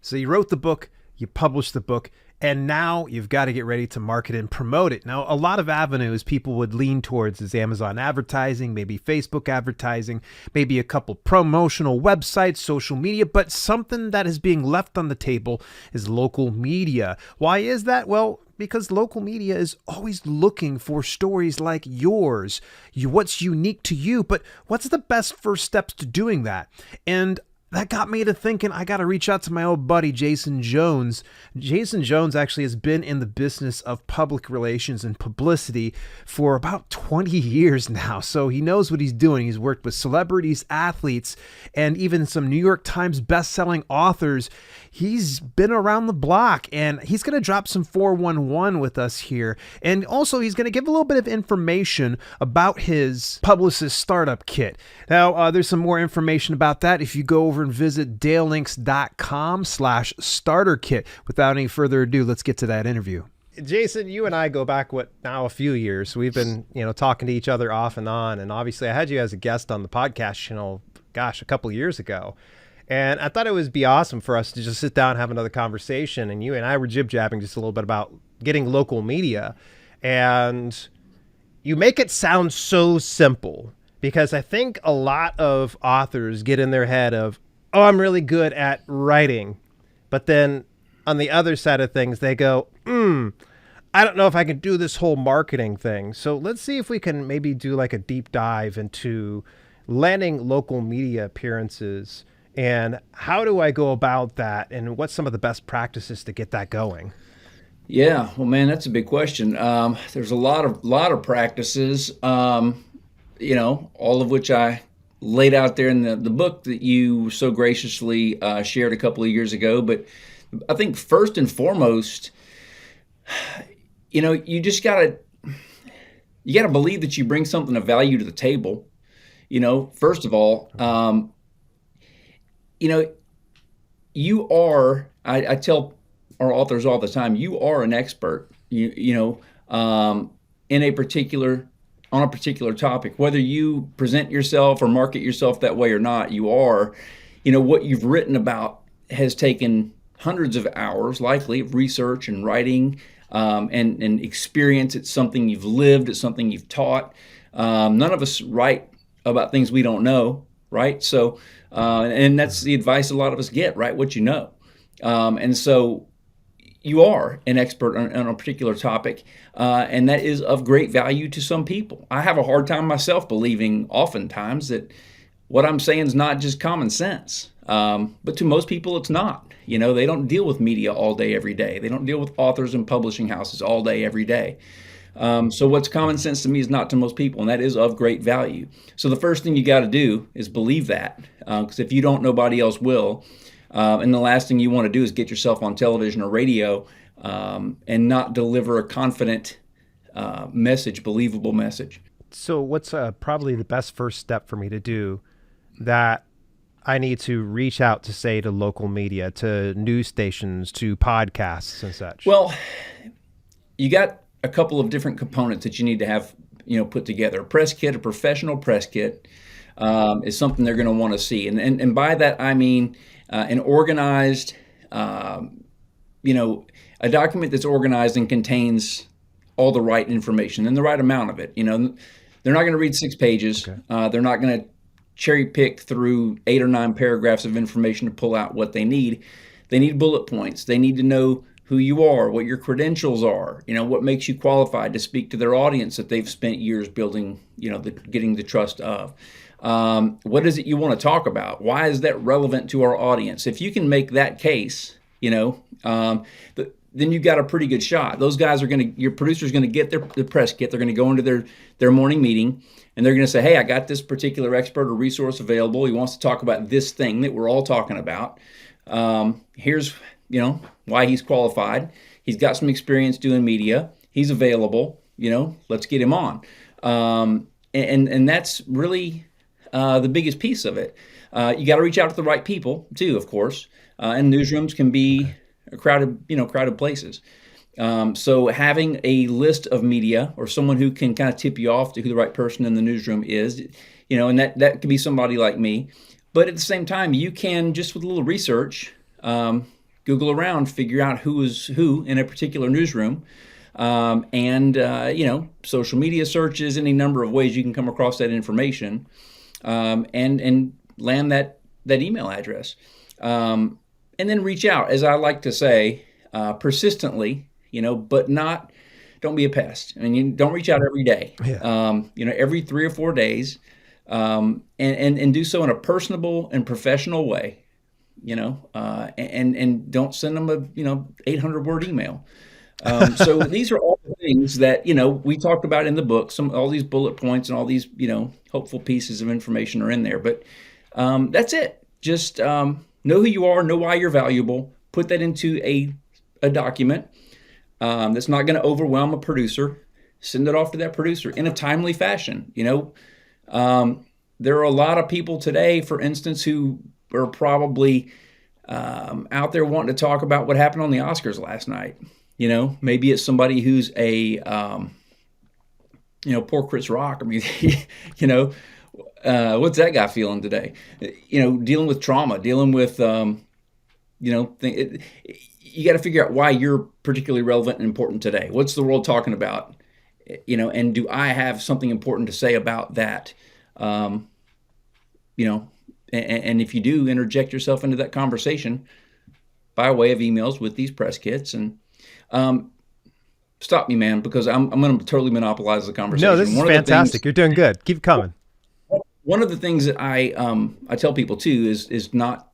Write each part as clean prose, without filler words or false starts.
So you wrote the book, you published the book, and now you've got to get ready to market and promote it. Now, a lot of avenues people would lean towards is Amazon advertising, maybe Facebook advertising, maybe a couple promotional websites, social media, but something that is being left on the table is local media. Why is that? Well, because local media is always looking for stories like yours, what's unique to you, but what's the best first steps to doing that? And that got me to thinking I got to reach out to my old buddy, Jason Jones. Jason Jones actually has been in the business of public relations and publicity for about 20 years now. So he knows what he's doing. He's worked with celebrities, athletes, and even some New York Times best-selling authors. He's been around the block, and he's going to drop some 411 with us here. And also, he's going to give a little bit of information about his Publicist Startup Kit. Now, there's some more information about that if you go over and visit dalelinks.com/starter kit. Without any further ado, let's get to that interview. Jason, you and I go back, a few years. We've been, talking to each other off and on. And obviously I had you as a guest on the podcast, a couple years ago. And I thought it would be awesome for us to just sit down and have another conversation. And you and I were jib-jabbing just a little bit about getting local media. And you make it sound so simple, because I think a lot of authors get in their head of, oh, I'm really good at writing. But then on the other side of things, they go, I don't know if I can do this whole marketing thing. So let's see if we can maybe do like a deep dive into landing local media appearances. And how do I go about that? And what's some of the best practices to get that going? Yeah, well, man, that's a big question. There's a lot of practices, all of which I laid out there in the book that you so graciously shared a couple of years ago. But I think first and foremost, you just gotta believe that you bring something of value to the table. First of all, you are. I tell our authors all the time, you are an expert. In a particular topic, whether you present yourself or market yourself that way or not, you are. What you've written about has taken hundreds of hours, likely, of research and writing and experience. It's something you've lived. It's something you've taught. None of us write about things we don't know, right? So, and that's the advice a lot of us get, right? What you know. And so you are an expert on a particular topic, and that is of great value to some people. I have a hard time myself believing oftentimes that what I'm saying is not just common sense. But to most people, it's not. They don't deal with media all day, every day. They don't deal with authors and publishing houses all day, every day. So what's common sense to me is not to most people, and that is of great value. So the first thing you got to do is believe that, because if you don't, nobody else will. And the last thing you want to do is get yourself on television or radio and not deliver a confident message, believable message. So what's probably the best first step for me to do that I need to reach out to, say, to local media, to news stations, to podcasts and such? Well, you got a couple of different components that you need to have, put together. A press kit, a professional press kit, is something they're going to want to see. And by that, I mean an organized, a document that's organized and contains all the right information and the right amount of it. They're not going to read 6 pages. Okay. They're not going to cherry pick through 8 or 9 paragraphs of information to pull out what they need. They need bullet points. They need to know who you are, what your credentials are, what makes you qualified to speak to their audience that they've spent years building, getting the trust of. What is it you want to talk about? Why is that relevant to our audience? If you can make that case, then you've got a pretty good shot. Those guys your producer's going to get their press kit. They're going to go into their morning meeting, and they're going to say, hey, I got this particular expert or resource available. He wants to talk about this thing that we're all talking about. Here's, why he's qualified. He's got some experience doing media. He's available. Let's get him on. And that's really the biggest piece of it. You got to reach out to the right people too, of course. And newsrooms can be crowded places. So having a list of media or someone who can kind of tip you off to who the right person in the newsroom is, and that could be somebody like me. But at the same time, you can, just with a little research, Google around, figure out who is who in a particular newsroom, social media searches, any number of ways you can come across that information, and land that email address, and then reach out, as I like to say, persistently, but don't be a pest. I mean, you don't reach out every day. Yeah. Every 3 or 4 days, and do so in a personable and professional way. And don't send them a 800-word email. So these are all the things that we talked about in the book. All these bullet points and all these hopeful pieces of information are in there. But that's it. Just know who you are, know why you're valuable. Put that into a document that's not going to overwhelm a producer. Send it off to that producer in a timely fashion. There are a lot of people today, for instance, who are probably out there wanting to talk about what happened on the Oscars last night. Maybe it's somebody who's a, poor Chris Rock. I mean, what's that guy feeling today? Dealing with trauma, dealing with, you got to figure out why you're particularly relevant and important today. What's the world talking about? And do I have something important to say about that? And if you do, interject yourself into that conversation by way of emails with these press kits. And stop me, man, because I'm going to totally monopolize the conversation. No, this is fantastic. You're doing good. Keep coming. One of the things that I tell people too is not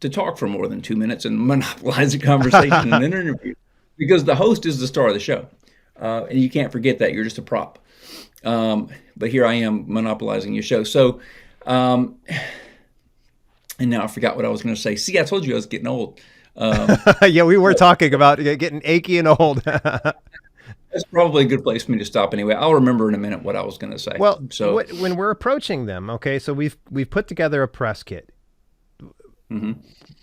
to talk for more than 2 minutes and monopolize the conversation in an interview, because the host is the star of the show, and you can't forget that. You're just a prop. But here I am monopolizing your show. So. And now I forgot what I was going to say. See, I told you I was getting old. Yeah, we were talking about getting achy and old. That's probably a good place for me to stop anyway. I'll remember in a minute what I was going to say. Well, so when we're approaching them, okay, so we've put together a press kit. Mm-hmm.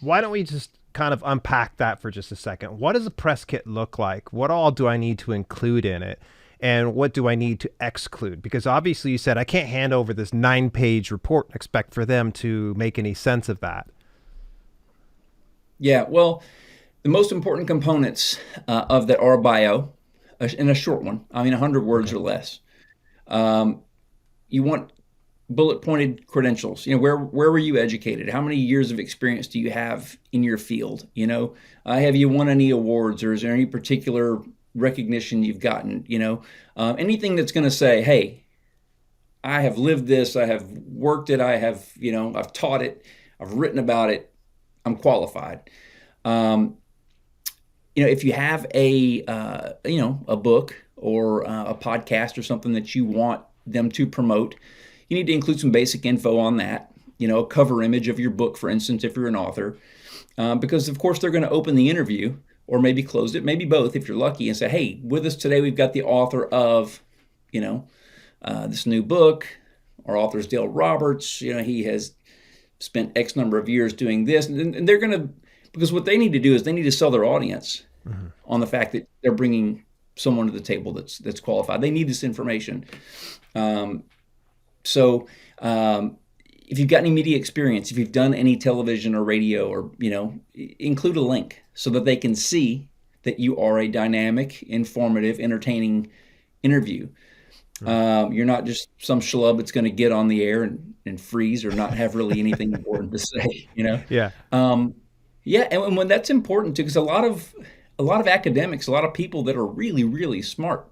Why don't we just kind of unpack that for just a second? What does a press kit look like? What all do I need to include in it? And what do I need to exclude? Because obviously you said I can't hand over this 9-page report and expect for them to make any sense of that. Yeah, well, the most important components of that are a bio, and a short one. I mean, 100 words or less. You want bullet-pointed credentials. Where were you educated? How many years of experience do you have in your field? Have you won any awards, or is there any particular recognition you've gotten? Anything that's going to say, hey, I have lived this, I have worked it, I have, I've taught it, I've written about it, I'm qualified. If you have a book or a podcast or something that you want them to promote, you need to include some basic info on that, a cover image of your book, for instance, if you're an author, because of course they're going to open the interview, or maybe close it, maybe both if you're lucky, and say, hey, with us today we've got the author of, this new book. Our author's Dale Roberts. He has spent X number of years doing this. And they're going to, because what they need to do is they need to sell their audience on the fact that they're bringing someone to the table that's qualified. They need this information. So if you've got any media experience, if you've done any television or radio, or, include a link so that they can see that you are a dynamic, informative, entertaining interview. You're not just some schlub that's going to get on the air and freeze or not have really anything important to say, Yeah. And when that's important too, because a lot of academics, a lot of people that are really, really smart,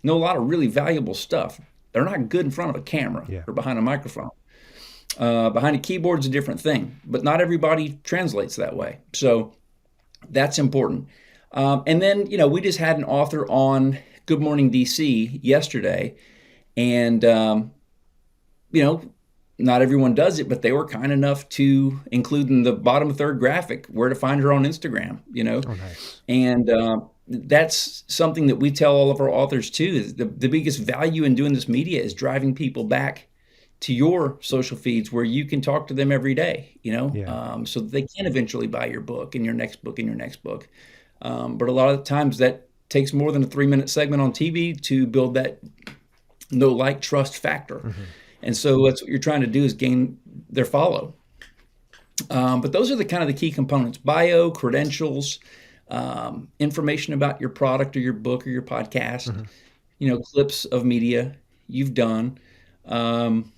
know a lot of really valuable stuff. They're not good in front of a camera or behind a microphone. Behind a keyboard's a different thing, but not everybody translates that way. So that's important. And then, we just had an author on Good Morning DC yesterday, and, not everyone does it, but they were kind enough to include in the bottom third graphic where to find her on Instagram, Oh, nice. And that's something that we tell all of our authors too, is the biggest value in doing this media is driving people back to your social feeds where you can talk to them every day, so that they can eventually buy your book and your next book and your next book. But a lot of times that takes more than a 3-minute segment on TV to build that know, like, trust factor. And so that's what you're trying to do, is gain their follow. But those are the kind of the key components: bio, credentials, information about your product or your book or your podcast, Hmm. clips of media you've done. Um,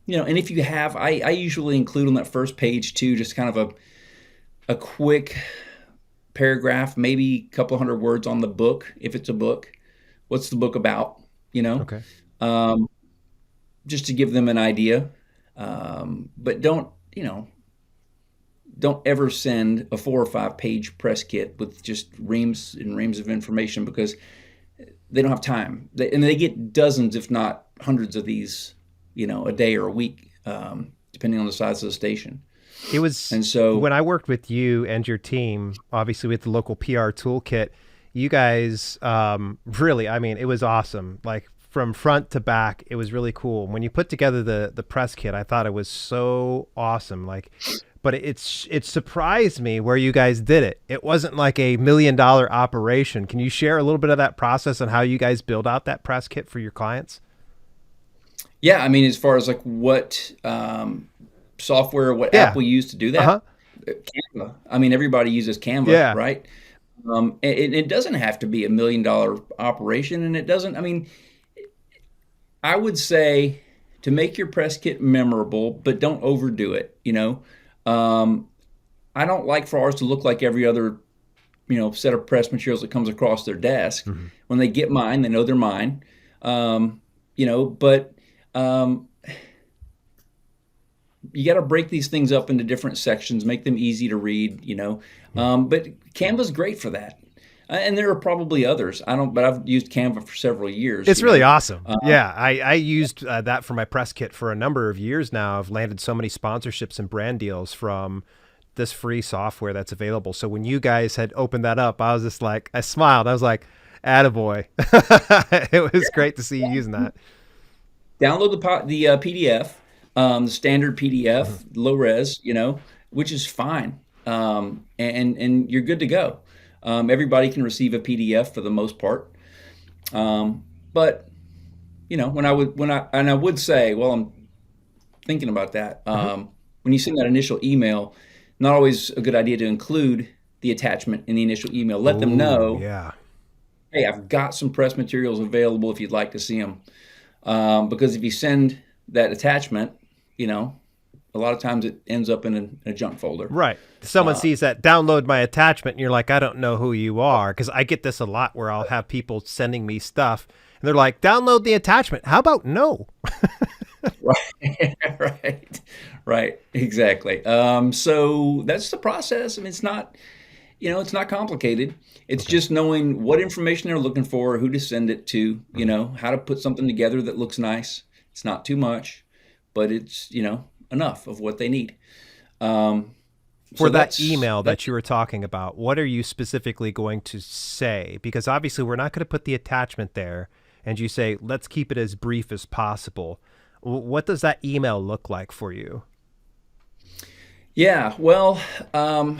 and if you have, I usually include on that first page too, just kind of a quick paragraph, maybe a couple hundred words on the book, if it's a book. What's the book about? You know, Okay. um, just to give them an idea. But don't ever send a 4 or 5 page press kit with just reams and reams of information, because they don't have time. And they get dozens, if not hundreds of these, a day or a week, depending on the size of the station. It was And so, when I worked with you and your team, obviously with the local PR toolkit, you guys really, I mean, it was awesome. Like from front to back, it was really cool. When you put together the press kit, I thought it was so awesome. Like, but it surprised me where you guys did it. It wasn't like $1 million operation. Can you share a little bit of that process and how you guys build out that press kit for your clients? yeah, I mean, as far as like what software, what app Yeah. we use to do that, Uh-huh. Canva. I mean, everybody uses Canva, Yeah. right? It doesn't have to be $1 million operation, and it doesn't. I mean, I would say to make your press kit memorable, but don't overdo it. Um, I don't like for ours to look like every other set of press materials that comes across their desk. Hmm. When they get mine, they know they're mine. But um, you got to break these things up into different sections, make them easy to read. Yeah. But Canva's great for that. And there are probably others. I don't, but I've used Canva for several years. It's really awesome. Uh, Yeah, I used that for my press kit for a number of years now. I've landed so many sponsorships and brand deals from this free software that's available. So when you guys had opened that up, I was just like, I smiled. I was like, attaboy. It was great to see you using that. Download the PDF, the standard Mhm. PDF, low res, which is fine, and you're good to go. Everybody can receive a PDF for the most part, but when I would say, well, I'm thinking about that. Mhm. When you send that initial email, not always a good idea to include the attachment in the initial email. Let them Oh, know, yeah. hey, I've got some press materials available if you'd like to see them. Because if you send that attachment, you know, a lot of times it ends up in a junk folder. Right. Someone sees that, download my attachment, and you're like, I don't know who you are. Because I get this a lot where I'll have people sending me stuff, and they're like, download the attachment. How about no? Right, right, exactly. So that's the process. I mean, it's not complicated. It's Okay. just knowing what information they're looking for, who to send it to, Mhm. how to put something together that looks nice. It's not too much, but it's, enough of what they need. Um, For so that that's email that. that you were talking about, what are you specifically going to say? Because obviously we're not going to put the attachment there, and you say, let's keep it as brief as possible. What does that email look like for you? Yeah, well, part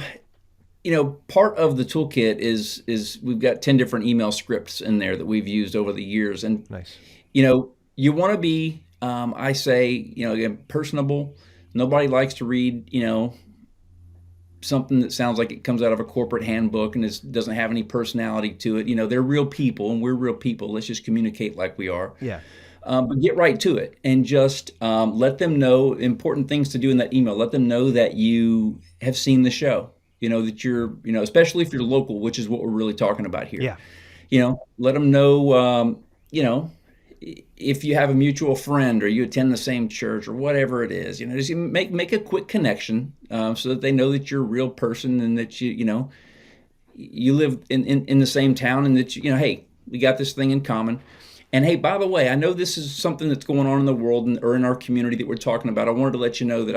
of the toolkit is we've got 10 different email scripts in there that we've used over the years, and Nice. you want to be, I say, again, personable. Nobody likes to read, something that sounds like it comes out of a corporate handbook and doesn't have any personality to it. They're real people and we're real people. Let's just communicate like we are. Yeah. But get right to it and just let them know important things to do in that email. Let them know that you have seen the show. That you're, especially if you're local, which is what we're really talking about here. Yeah. Let them know, if you have a mutual friend or you attend the same church or whatever it is, just make a quick connection, so that they know that you're a real person and that you live in the same town, and that hey, we got this thing in common. And hey, by the way, I know this is something that's going on in the world or in our community that we're talking about. I wanted to let you know that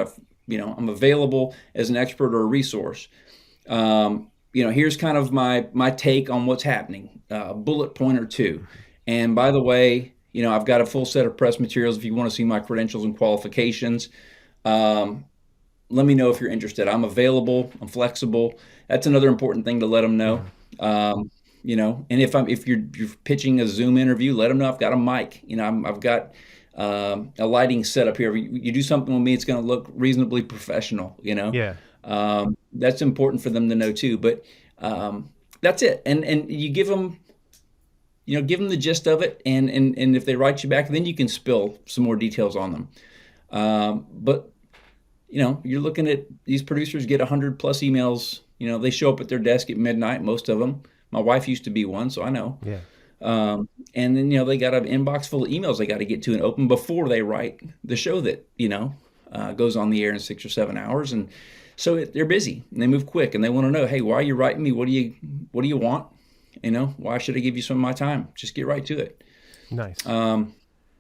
I'm available as an expert or a resource. Here's kind of my take on what's happening, bullet point or two. And by the way, I've got a full set of press materials if you want to see my credentials and qualifications. Um, Let me know if you're interested. I'm available. I'm flexible. That's another important thing to let them know. Mhm. And if you're pitching a Zoom interview, let them know I've got a mic. I've got a lighting setup here. You do something with me, it's going to look reasonably professional, Yeah. That's important for them to know too. But that's it. And you give them the gist of it. And if they write you back, then you can spill some more details on them. But you're looking at these producers get 100 plus emails. They show up at their desk at midnight, most of them. My wife used to be one, so I know. Yeah. And then, they got an inbox full of emails they got to get to and open before they write the show that, goes on the air in 6 or 7 hours. And so they're busy and they move quick and they want to know, hey, why are you writing me? What do you want? Why should I give you some of my time? Just get right to it. Nice.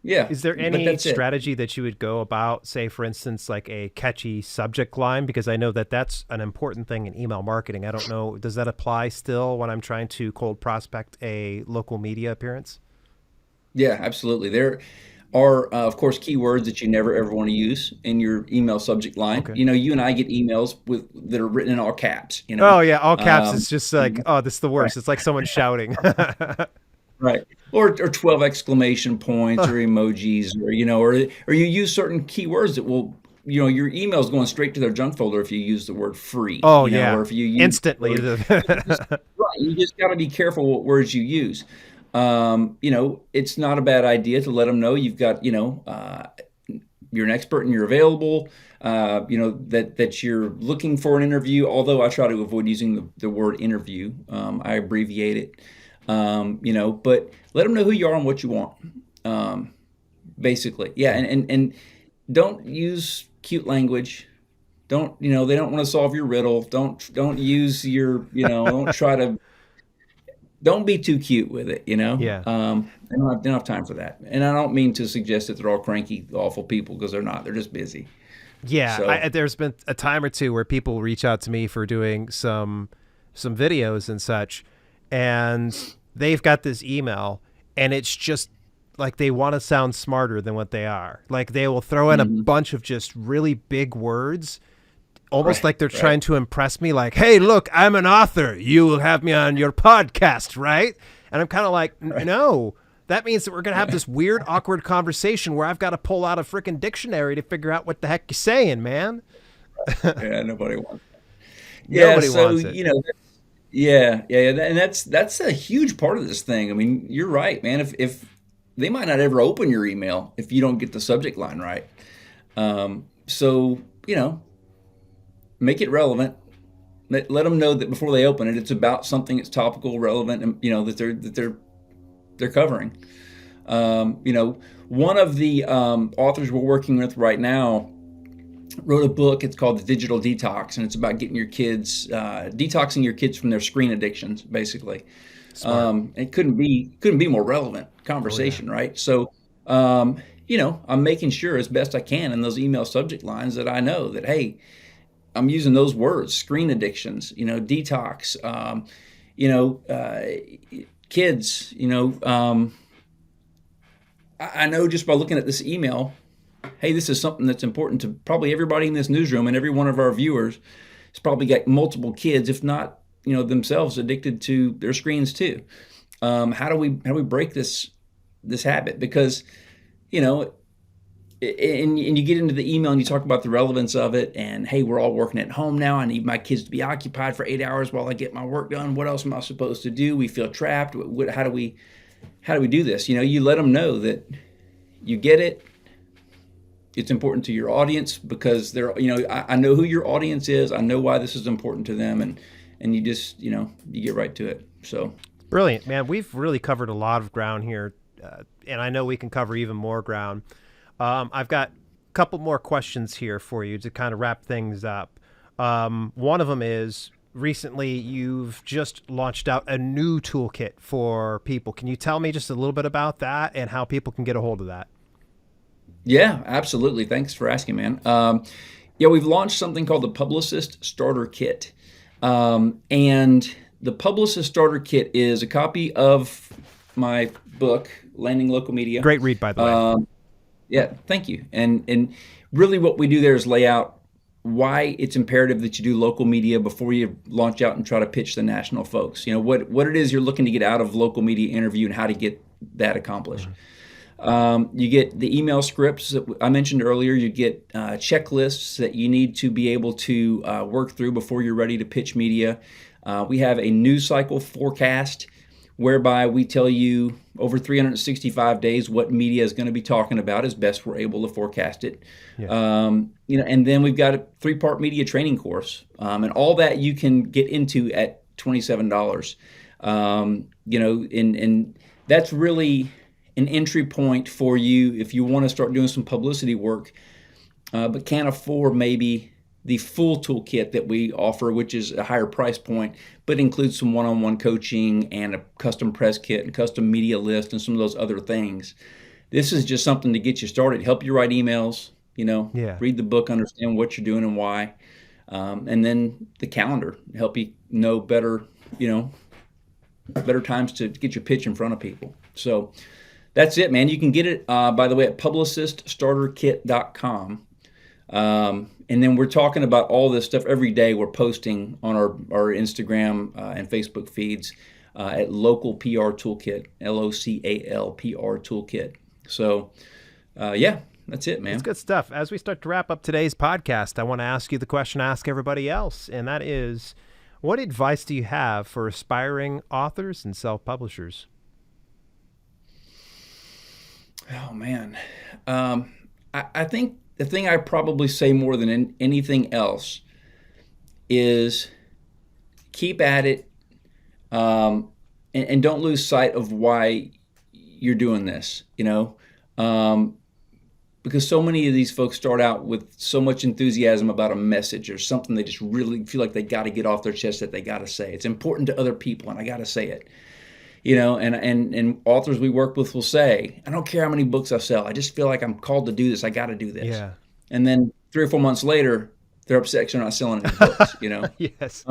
Yeah. Is there any strategy that you would go about, say, for instance, like a catchy subject line? Because I know that that's an important thing in email marketing. I don't know, does that apply still when I'm trying to cold prospect a local media appearance? Yeah, absolutely. There are, of course, keywords that you never ever want to use in your email subject line. Okay. You and I get emails that are written in all caps. Oh yeah, all caps. It's just like, oh, this is the worst. Right. It's like someone shouting. Right. Or 12 exclamation points or emojis or you use certain keywords that will, your email's going straight to their junk folder if you use the word free. Oh, yeah. Or if you use instantly. Right. You just got to be careful what words you use. It's not a bad idea to let them know you've got, you're an expert and you're available, that you're looking for an interview, although I try to avoid using the word interview. I abbreviate it. But let them know who you are and what you want. Basically. Yeah. And don't use cute language. Don't, they don't want to solve your riddle. Don't use your, don't be too cute with it, Yeah. They don't have time for that. And I don't mean to suggest that they're all cranky, awful people, because they're not. They're just busy. Yeah. So, there's been a time or two where people reach out to me for doing some videos and such, and they've got this email and it's just like they want to sound smarter than what they are. Like they will throw in a bunch of just really big words, almost like they're trying to impress me. Like, hey, look, I'm an author. You will have me on your podcast, right? And I'm kind of like, no, that means that we're going to have this weird, awkward conversation where I've got to pull out a freaking dictionary to figure out what the heck you're saying, man. Yeah, nobody wants that. Yeah, nobody wants it. Yeah, and that's a huge part of this thing. I mean, you're right, man. If they might not ever open your email if you don't get the subject line right. So make it relevant. Let them know that before they open it, it's about something that's topical, relevant, and that they're covering. One of the authors we're working with right now wrote a book. It's called The Digital Detox, and it's about getting your kids, detoxing your kids from their screen addictions, basically. It couldn't be more relevant conversation, right? So, I'm making sure as best I can in those email subject lines that I know that, hey, I'm using those words, screen addictions, detox, kids, I know just by looking at this email, hey, this is something that's important to probably everybody in this newsroom, and every one of our viewers has probably got multiple kids, if not, themselves addicted to their screens too. How do we break this habit? Because, and you get into the email and you talk about the relevance of it, and hey, we're all working at home now. I need my kids to be occupied for 8 hours while I get my work done. What else am I supposed to do? We feel trapped. How do we do this? You let them know that you get it. It's important to your audience because I know who your audience is. I know why this is important to them, and you just, you get right to it. So brilliant, man. We've really covered a lot of ground here, and I know we can cover even more ground. I've got a couple more questions here for you to kind of wrap things up. One of them is, recently you've just launched out a new toolkit for people. Can you tell me just a little bit about that and how people can get a hold of that? Yeah, absolutely. Thanks for asking, man. We've launched something called the Publicist Starter Kit. And the Publicist Starter Kit is a copy of my book, Landing Local Media. Great read, by the way. Yeah, thank you. And really what we do there is lay out why it's imperative that you do local media before you launch out and try to pitch the national folks. What it is you're looking to get out of local media interview and how to get that accomplished. You get the email scripts that I mentioned earlier. You get checklists that you need to be able to work through before you're ready to pitch media. We have a news cycle forecast whereby we tell you over 365 days what media is going to be talking about as best we're able to forecast it. Yeah. And then we've got a 3-part media training course, and all that you can get into at $27. And that's really an entry point for you if you want to start doing some publicity work, but can't afford maybe the full toolkit that we offer, which is a higher price point, but includes some one-on-one coaching and a custom press kit and custom media list and some of those other things. This is just something to get you started, help you write emails, Yeah. read the book, understand what you're doing and why, and then the calendar, help you know better times to get your pitch in front of people. So that's it, man. You can get it, by the way, at publiciststarterkit.com. And then we're talking about all this stuff every day. We're posting on our Instagram and Facebook feeds at Local PR Toolkit, LOCAL PR Toolkit. So, yeah, that's it, man. That's good stuff. As we start to wrap up today's podcast, I want to ask you the question I ask everybody else, and that is, what advice do you have for aspiring authors and self-publishers? Oh, man. I think the thing I probably say more than anything else is keep at it, and don't lose sight of why you're doing this, because so many of these folks start out with so much enthusiasm about a message or something they just really feel like they got to get off their chest, that they got to say. It's important to other people, and I got to say it. And authors we work with will say, I don't care how many books I sell. I just feel like I'm called to do this. I got to do this. Yeah. And then 3 or 4 months later, they're upset because they're not selling any books, Yes.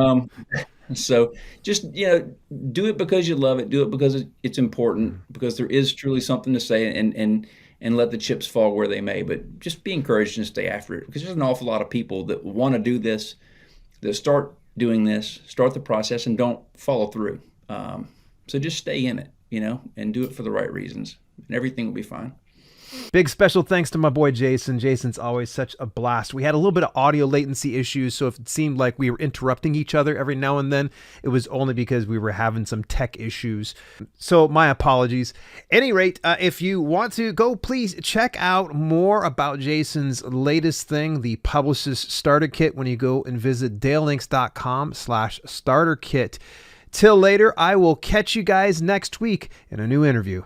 So just, do it because you love it. Do it because it's important, because there is truly something to say, and let the chips fall where they may. But just be encouraged and stay after it, because there's an awful lot of people that want to do this, that start doing this, start the process, and don't follow through. So just stay in it, and do it for the right reasons, and everything will be fine. Big special thanks to my boy Jason. Jason's always such a blast. We had a little bit of audio latency issues, so if it seemed like we were interrupting each other every now and then, it was only because we were having some tech issues. So my apologies. Any rate, if you want to go, please check out more about Jason's latest thing, the Publicist Starter Kit, when you go and visit dalelinks.com/starterkit. Till later, I will catch you guys next week in a new interview.